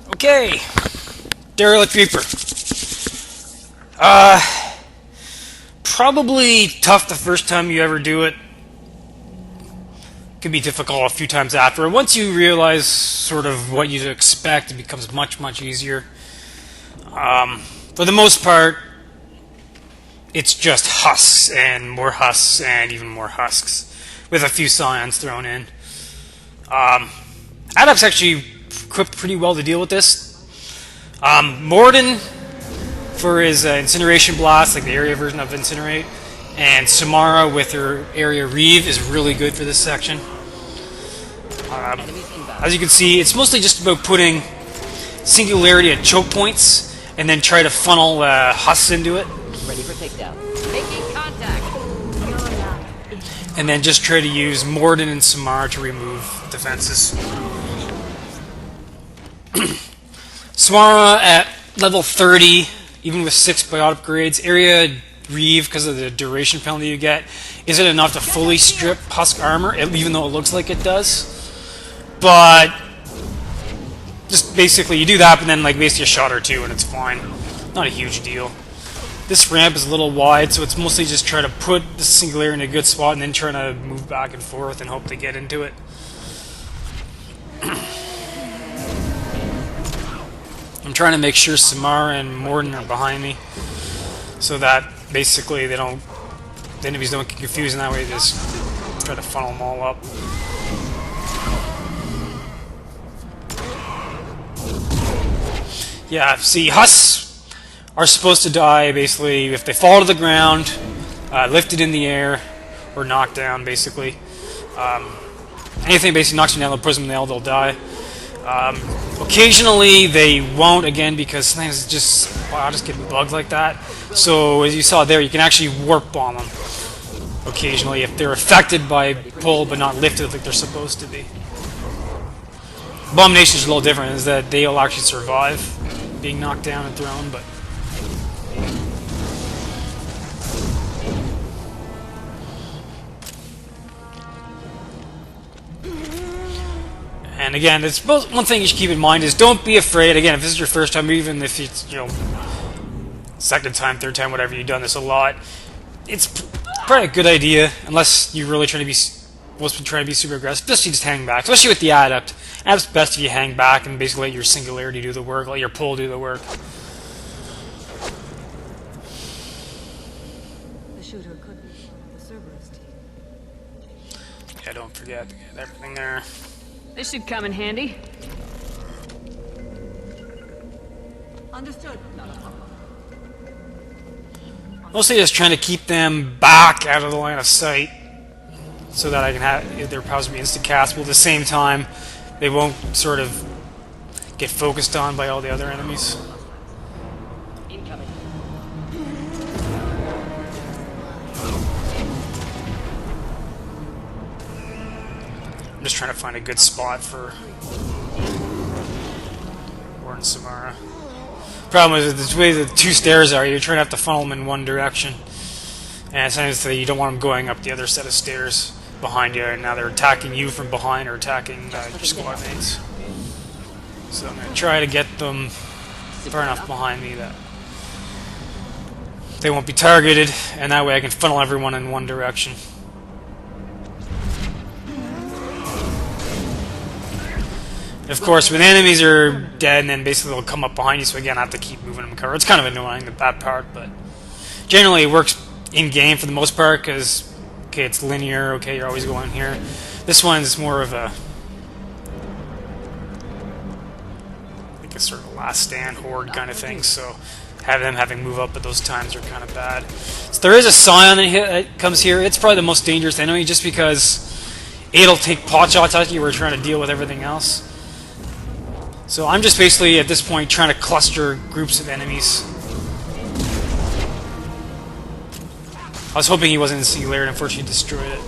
Okay, Derelict Reaper. Probably tough the first time you ever do it. Could be difficult a few times after. Once you realize sort of what you expect, it becomes much easier. For the most part, it's just husks and more husks and even more husks, with a few scions thrown in. Adept's actually equipped pretty well to deal with this. Morden for his incineration blast, like the area version of Incinerate, and Samara with her area Reeve is really good for this section. As you can see, it's mostly just about putting singularity at choke points and then try to funnel husks into it. Ready for takedown. Making contact. And then just try to use Morden and Samara to remove defenses. Samara at level 30, even with 6 biotic upgrades. Area Reeve, because of the duration penalty you get, isn't enough to fully strip husk armor, even though it looks like it does. But just basically you do that, and then like basically a shot or two, and it's fine. Not a huge deal. This ramp is a little wide, so it's mostly just trying to put the singularity in a good spot, and then trying to move back and forth and hope to get into it. I'm trying to make sure Samara and Morden are behind me, so that basically the enemies don't get confused, and that way they just try to funnel them all up. Yeah, see, husks are supposed to die basically if they fall to the ground, lifted in the air, or knocked down basically. Anything basically knocks you down the prism nail, they'll die. Occasionally they won't, again, because sometimes it's just, I'll just get bugged like that. So as you saw there, you can actually warp bomb them occasionally if they're affected by pull but not lifted like they're supposed to be. Abomination is a little different, is that they'll actually survive being knocked down and thrown, but and again, it's one thing you should keep in mind is don't be afraid. Again, if this is your first time, or even if it's second time, third time, whatever, you've done this a lot, it's probably a good idea, unless you're really trying to be super aggressive, just to just hang back, especially with the Adept. Adept's best if you hang back and basically let your singularity do the work, let your pull do the work. The shooter could be part of the Cerberus team. Yeah, don't forget to get everything there. This should come in handy. Understood. Mostly just trying to keep them back out of the line of sight, so that I can have their powers be instant castable. At the same time, they won't sort of get focused on by all the other enemies. Incoming. I'm just trying to find a good spot for Warren Samara. Problem is, the way the two stairs are, you're trying to have to funnel them in one direction. And sometimes you don't want them going up the other set of stairs behind you, and now they're attacking you from behind or attacking your squad mates. So I'm going to try to get them far enough behind me that they won't be targeted, and that way I can funnel everyone in one direction. And of course, when the enemies are dead, and then basically they'll come up behind you, so again I have to keep moving them cover. It's kind of annoying, that part, but generally it works in-game for the most part, because okay, it's linear, okay, you're always going here. This one's more of a, like a sort of last stand horde kind of thing, so having move up at those times are kind of bad. So there is a scion that comes here. It's probably the most dangerous enemy, just because it'll take pot shots at you. We're trying to deal with everything else. So I'm just basically, at this point, trying to cluster groups of enemies. I was hoping he wasn't in singularity, and unfortunately destroyed it.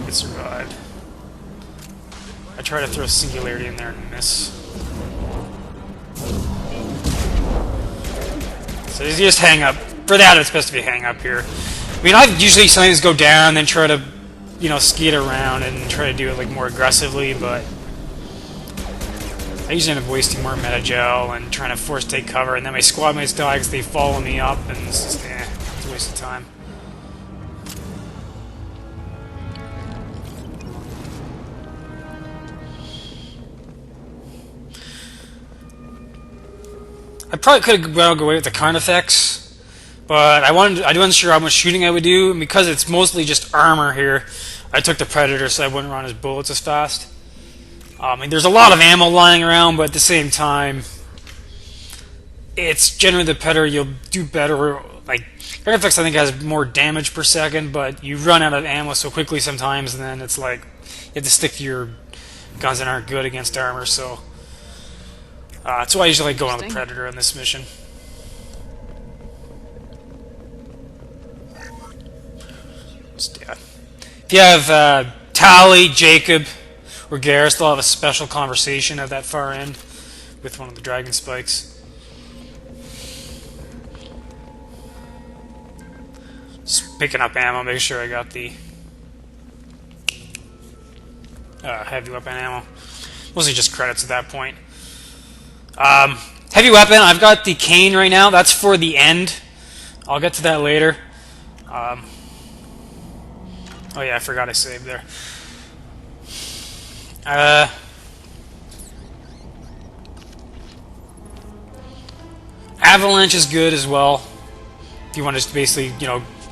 It survived. I try to throw singularity in there and miss. So you just hang up. For that, it's best to be hang up here. I mean, I usually sometimes go down, then try to, skate around and try to do it like more aggressively, but I usually end up wasting more meta-gel and trying to force take cover, and then my squad mates die because they follow me up, and it's just, it's a waste of time. I probably could have gone away with the current effects, but I wasn't sure how much shooting I would do, and because it's mostly just armor here, I took the Predator so I wouldn't run his bullets as fast. I mean, there's a lot of ammo lying around, but at the same time, it's generally the Predator. You'll do better. Like, current effects I think has more damage per second, but you run out of ammo so quickly sometimes, and then it's like you have to stick to your guns that aren't good against armor, so... that's why I usually like going on the Predator on this mission. If you have Tally, Jacob, or Garrus, they'll have a special conversation at that far end with one of the dragon spikes. Just picking up ammo, making sure I got the heavy weapon ammo. Mostly just credits at that point. Heavy weapon, I've got the cane right now. That's for the end. I'll get to that later. Oh yeah, I forgot I saved there. Avalanche is good as well. If you want to just basically,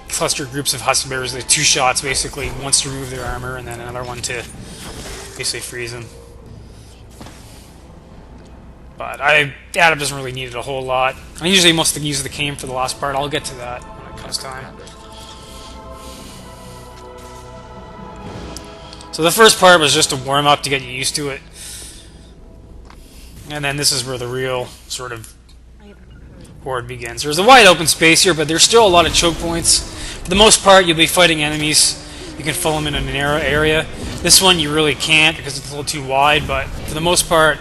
cluster groups of husk bearers, like 2 shots basically, once to remove their armor, and then another one to basically freeze them. But Adept doesn't really need it a whole lot. I usually mostly use the cane for the last part. I'll get to that when it comes time. So the first part was just a warm-up to get you used to it. And then this is where the real sort of horde begins. There's a wide open space here, but there's still a lot of choke points. For the most part, you'll be fighting enemies. You can fill them in a narrow area. This one you really can't because it's a little too wide, but for the most part,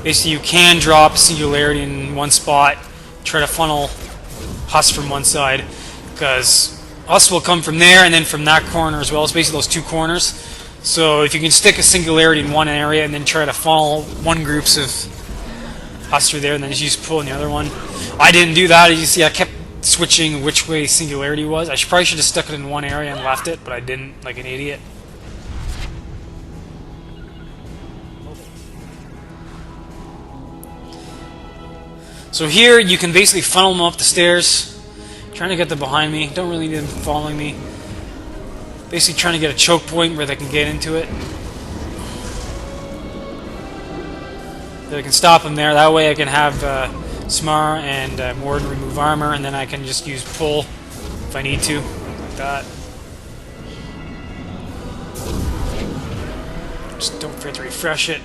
basically, you can drop Singularity in one spot, try to funnel husk from one side, because husk will come from there and then from that corner as well. It's basically those 2 corners. So if you can stick a Singularity in one area and then try to funnel one groups of husk through there, and then just pull in the other one. I didn't do that. As you see, I kept switching which way Singularity was. I probably should have stuck it in one area and left it, but I didn't, like an idiot. So here you can basically funnel them up the stairs, trying to get them behind me. Don't really need them following me. Basically trying to get a choke point where they can get into it. So I can stop them there. That way I can have Smar and Mord remove armor, and then I can just use pull if I need to, like that. Just don't forget to refresh it.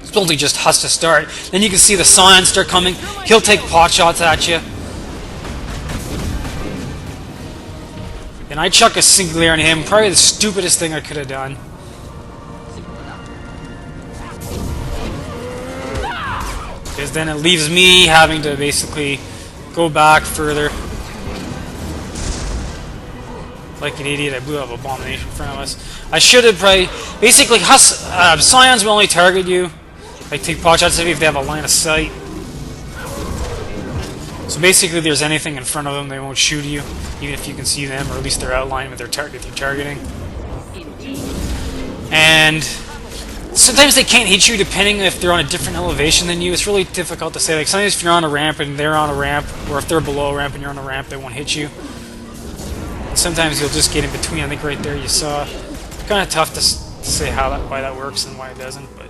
It's only just husk to start. Then you can see the Scion start coming. He'll take pot shots at you. And I chuck a Singularity on him. Probably the stupidest thing I could have done. Because then it leaves me having to basically go back further. Like an idiot, I blew up Abomination in front of us. I should have probably... Basically, Scions will only target you. Like, take pot shots if they have a line of sight. So basically, if there's anything in front of them, they won't shoot you, even if you can see them, or at least their outline with their target you're targeting. And sometimes they can't hit you depending if they're on a different elevation than you. It's really difficult to say. Like, sometimes if you're on a ramp and they're on a ramp, or if they're below a ramp and you're on a ramp, they won't hit you. And sometimes you'll just get in between. I think right there you saw. It's kind of tough to say why that works and why it doesn't, but...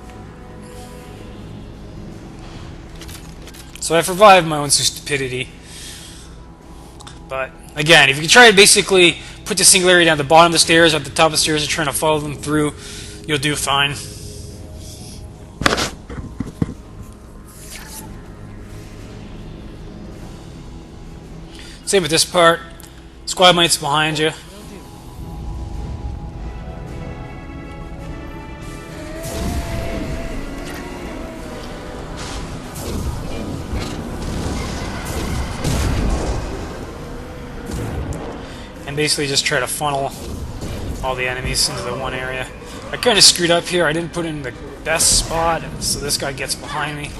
So I survived my own stupidity. But, again, if you can try to basically put the Singularity down at the bottom of the stairs, or at the top of the stairs, and trying to follow them through, you'll do fine. Same with this part. Squad mates behind you. basically just try to funnel all the enemies into the one area. I kind of screwed up here. I didn't put in the best spot, so this guy gets behind me.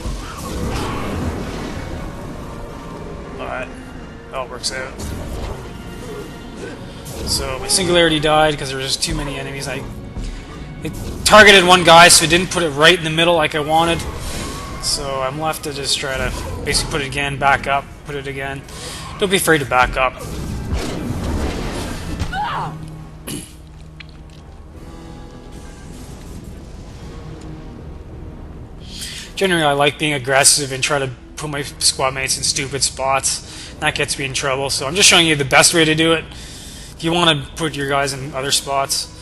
But oh, it works out. So my singularity died because there was just too many enemies. It targeted one guy, so it didn't put it right in the middle like I wanted. So I'm left to just try to basically put it again, back up, put it again. Don't be afraid to back up. Generally, I like being aggressive and try to put my squad mates in stupid spots. That gets me in trouble, so I'm just showing you the best way to do it. If you want to put your guys in other spots,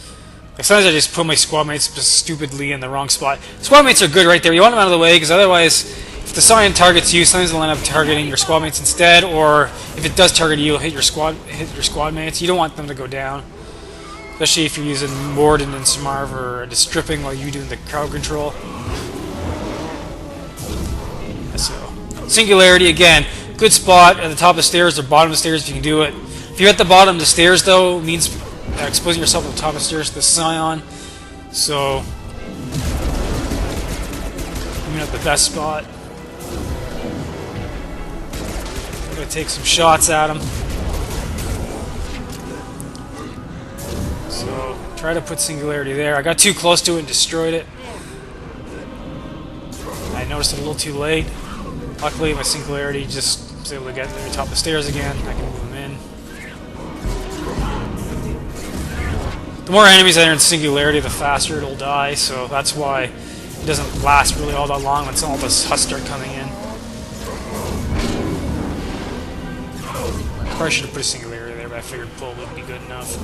like sometimes I just put my squad mates just stupidly in the wrong spot. Squad mates are good right there. You want them out of the way, because otherwise, if the Scion targets you, sometimes they'll end up targeting your squad mates instead, or if it does target you, it'll hit your squad mates. You don't want them to go down, especially if you're using Morden and Samarv or just stripping while you're doing the crowd control. So, singularity again, good spot at the top of the stairs or bottom of the stairs if you can do it. If you're at the bottom of the stairs though, it means exposing yourself at the top of the stairs to the Scion. So, you're not the best spot. I'm gonna take some shots at him. So, try to put singularity there. I got too close to it and destroyed it. I noticed it a little too late. Luckily, my singularity just was able to get to the top of the stairs again. I can move them in. The more enemies that are in singularity, the faster it'll die, so that's why it doesn't last really all that long when all the husks start coming in. Probably should have put a singularity there, but I figured pull would be good enough.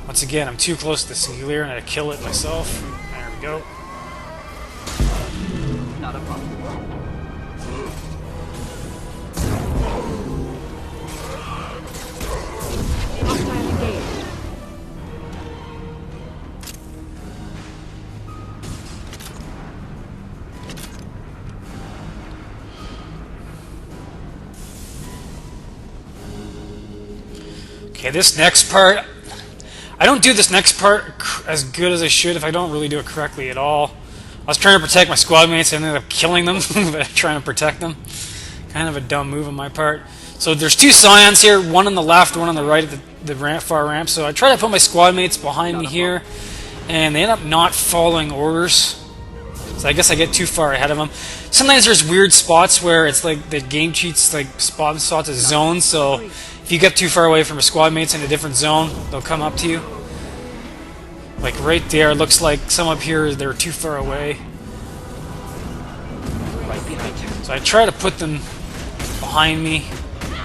Once again, I'm too close to the singularity and I kill it myself. There we go. Not a problem. Okay, this next part, I don't do this next part as good as I should if I don't really do it correctly at all. I was trying to protect my squad mates and ended up killing them by trying to protect them. Kind of a dumb move on my part. So there's two Scions here, one on the left, one on the right at the far ramp. So I try to put my squad mates behind me here, and they end up not following orders. So I guess I get too far ahead of them. Sometimes there's weird spots where it's like the game cheats like spawn spots as zones, so if you get too far away from your squad mates in a different zone, they'll come up to you. Like right there, it looks like some up here, they're too far away. Right behind you. So I try to put them behind me,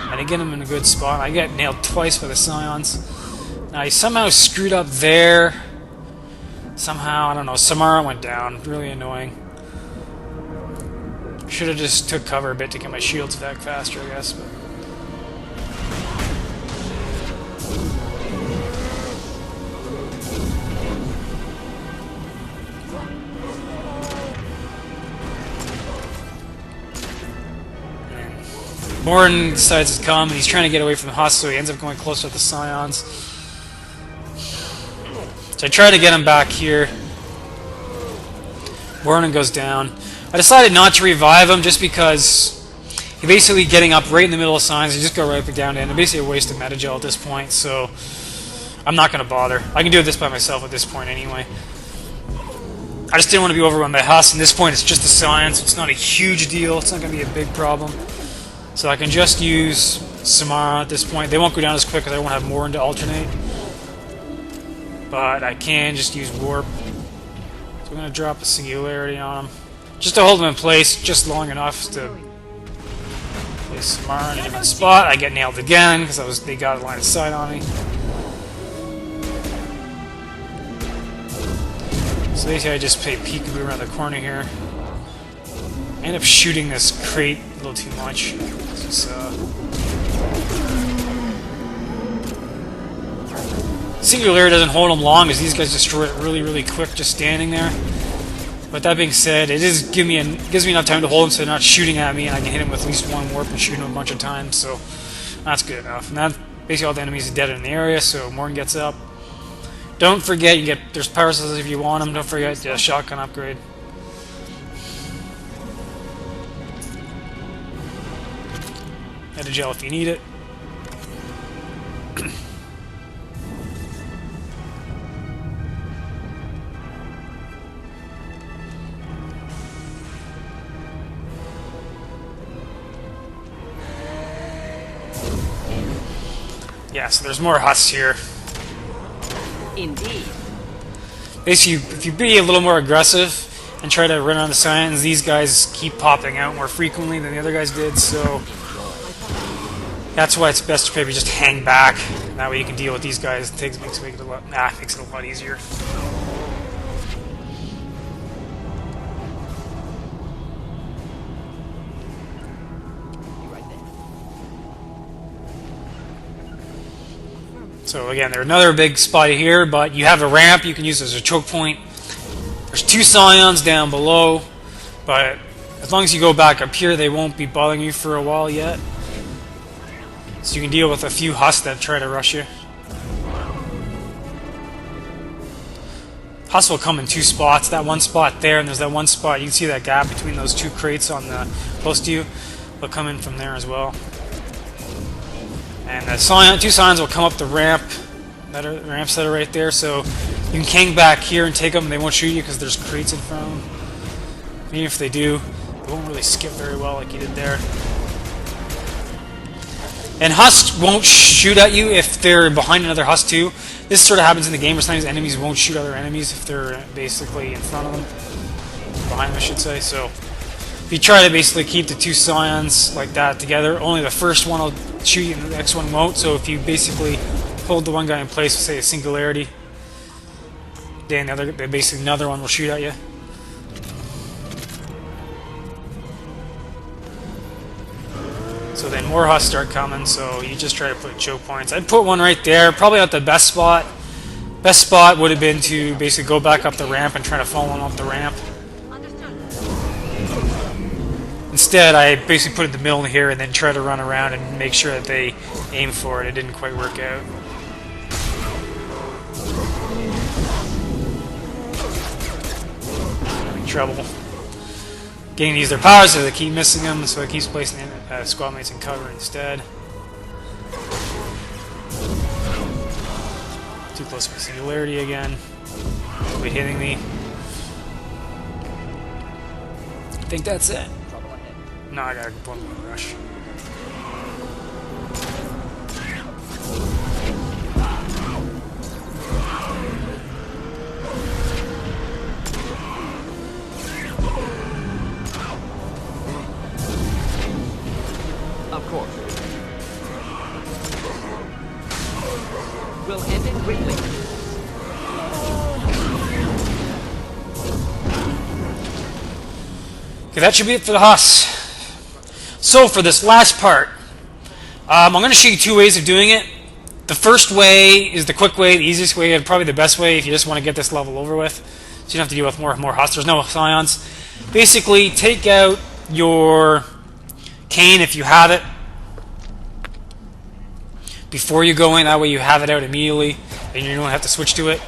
and I get them in a good spot. I get nailed twice by the Scions. Now I somehow screwed up there. Somehow, I don't know, Samara went down. Really annoying. Should have just took cover a bit to get my shields back faster, I guess. But Morden decides to come, and he's trying to get away from the husks, so he ends up going closer to the Scions. So I try to get him back here. Morden goes down. I decided not to revive him just because he's basically getting up right in the middle of Scions. You just go right back down to him. It's basically a waste of metagel at this point, so I'm not going to bother. I can do this by myself at this point anyway. I just didn't want to be overrun by husks. At this point, it's just the Scions. It's not a huge deal. It's not going to be a big problem. So I can just use Samara at this point. They won't go down as quick because I won't have Morden to alternate. But I can just use Warp. So I'm going to drop a Singularity on him. Just to hold him in place just long enough to place Samara in a different spot. I get nailed again because they got a line of sight on me. So basically I just play peekaboo around the corner here. I end up shooting this crate a little too much. Just, Singularity doesn't hold them long as these guys destroy it really, really quick just standing there. But that being said, it is gives me enough time to hold them so they're not shooting at me, and I can hit them with at least one warp and shoot them a bunch of times, so that's good enough. And Basically all the enemies are dead in the area, so Morton gets up. Don't forget, there's power cells if you want them. Don't forget the shotgun upgrade. Head to jail if you need it. Yeah, so there's more husks here. Indeed. Basically, if you be a little more aggressive and try to run around the signs, these guys keep popping out more frequently than the other guys did, so that's why it's best to maybe just hang back. That way you can deal with these guys. Makes it a lot easier. So again, there's another big spot here, but you have a ramp you can use as a choke point. There's 2 scions down below, but as long as you go back up here, they won't be bothering you for a while yet. So you can deal with a few husks that try to rush you. Husks will come in 2 spots. That one spot there, and there's that one spot. You can see that gap between those 2 crates on the close to you. They'll come in from there as well. And the 2 scions will come up the ramp. Ramps that are right there. So you can hang back here and take them. They won't shoot you because there's crates in front of them. Even if they do, they won't really skip very well like you did there. And husks won't shoot at you if they're behind another husk too. This sort of happens in the game where sometimes enemies won't shoot other enemies if they're basically in front of them. Behind them, I should say. So if you try to basically keep the 2 scions like that together, only the first one will shoot you and the next one won't. So if you basically hold the one guy in place with, say, a singularity, then basically another one will shoot at you. So then more husks start coming, so you just try to put choke points. I'd put one right there, probably not the best spot. Best spot would have been to basically go back up the ramp and try to follow them up the ramp. Instead, I basically put it in the middle here and then try to run around and make sure that they aim for it. It didn't quite work out. Having trouble getting to use their powers, so they keep missing them, so it keeps placing squad mates in cover instead. Too close to my singularity again. Quit hitting me. I think that's it. No, I gotta one more rush. Of course. We'll end it quickly. Okay, that should be it for the husks. So for this last part, I'm going to show you 2 ways of doing it. The first way is the quick way, the easiest way, and probably the best way if you just want to get this level over with. So you don't have to deal with more husks. There's no scions. Basically, take out your cane if you have it before you go in. That way you have it out immediately and you don't have to switch to it.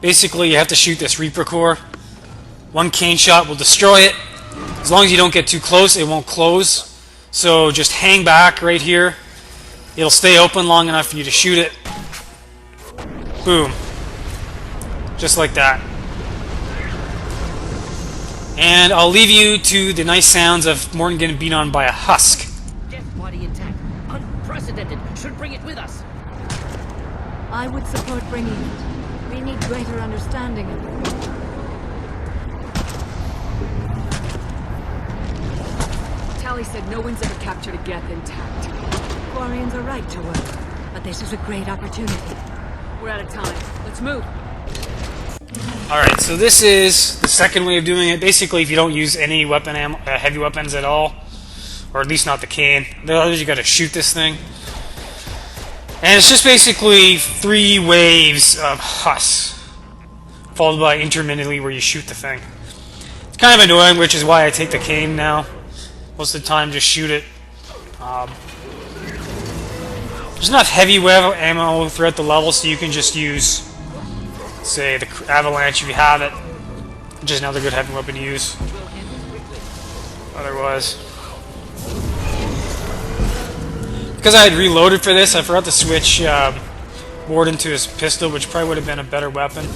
Basically, you have to shoot this Reaper core. 1 cane shot will destroy it. As long as you don't get too close, it won't close. So just hang back right here. It'll stay open long enough for you to shoot it. Boom. Just like that. And I'll leave you to the nice sounds of Morton getting beat on by a husk. Death body intact. Unprecedented. Should bring it with us. I would support bringing it. We need greater understanding of it. Tally said no one's ever captured a Geth intact. Quarians are right to work, but this is a great opportunity. We're out of time. Let's move. Alright, so this is the second way of doing it. Basically, if you don't use any weapon heavy weapons at all, or at least not the cane, then you got to shoot this thing. And it's just basically 3 waves of husks, followed by intermittently where you shoot the thing. It's kind of annoying, which is why I take the cane now. Most of the time, just shoot it There's enough heavy ammo throughout the level, so you can just use, say, the avalanche if you have it, which is another good heavy weapon to use. Otherwise, because I had reloaded for this, I forgot to switch Warden to his pistol, which probably would have been a better weapon.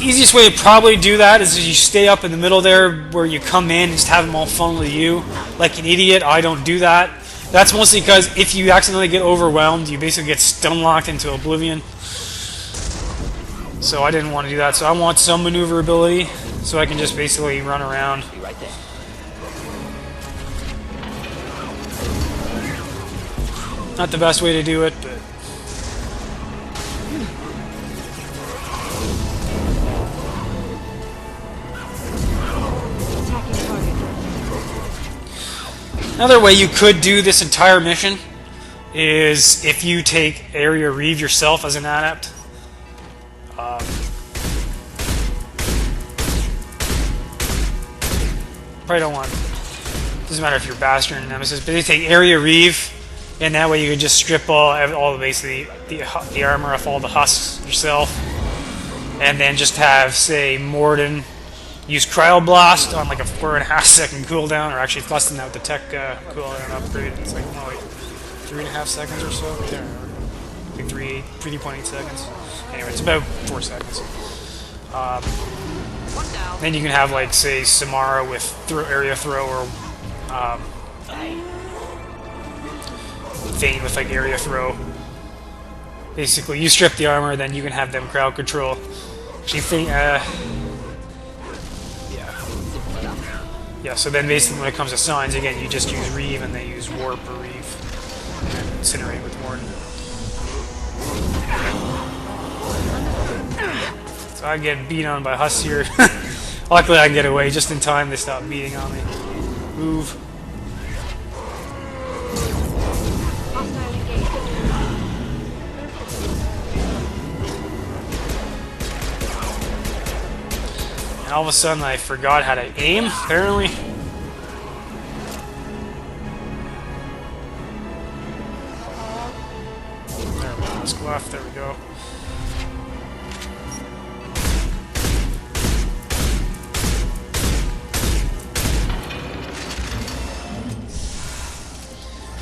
Easiest way to probably do that is you stay up in the middle there where you come in and just have them all funnel to you. Like an idiot, I don't do that. That's mostly because if you accidentally get overwhelmed, you basically get stun locked into oblivion. So I didn't want to do that. So I want some maneuverability so I can just basically run around. Be right there. Not the best way to do it, but Attacking target. another way you could do this entire mission is if you take Area Reeve yourself as an adept. Probably don't want. Doesn't matter if you're Bastard or Nemesis, but you take Area Reeve, and that way you can just strip all basically the armor off all the husks yourself, and then just have, say, Morden use Cryoblast on like a 4.5 second cooldown, or actually it's less than that with the tech cooldown upgrade. It's like no, like 3.5 seconds or so. Yeah, like 3.8 seconds. Anyway, it's about 4 seconds. Then you can have, like, say, Samara with area throw, or Thane with like area throw. Basically, you strip the armor, then you can have them crowd control. Actually, yeah. So then, basically, when it comes to signs, again, you just use Reeve, and they use Warp or Reeve, and Incinerate with Warden. So I get beat on by husks here. Luckily, I can get away just in time. They stop beating on me. Move. Hostile engaged. And all of a sudden, I forgot how to aim, apparently. There we go. Let's go left. There we go.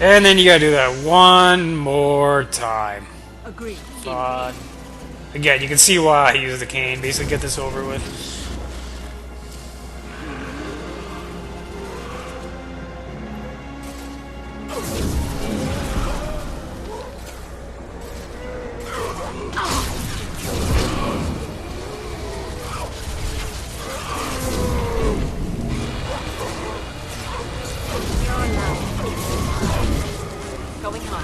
And then you gotta do that one more time. Agreed. But again, you can see why I use the cane. Basically, get this over with. Going on.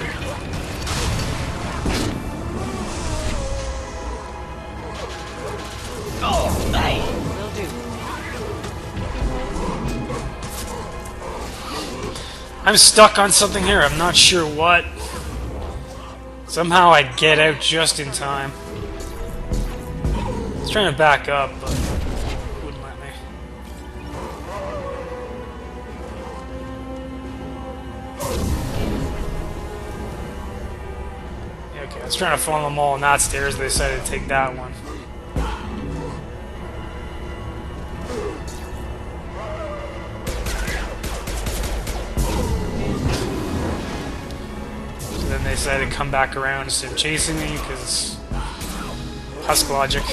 Oh, hey! Will do. I'm stuck on something here. I'm not sure what. Somehow I get out just in time. I was trying to back up, but it wouldn't let me. Yeah, okay, I was trying to follow them all on that stairs, but they decided to take that one. Then they decided to come back around instead of chasing me because husk logic.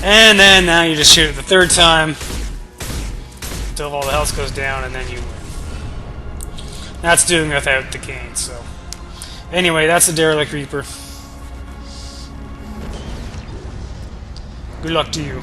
And then now you just shoot it the third time until all the health goes down, and then you win. That's doing without the cane, so. Anyway, that's the Derelict Reaper. Good luck to you.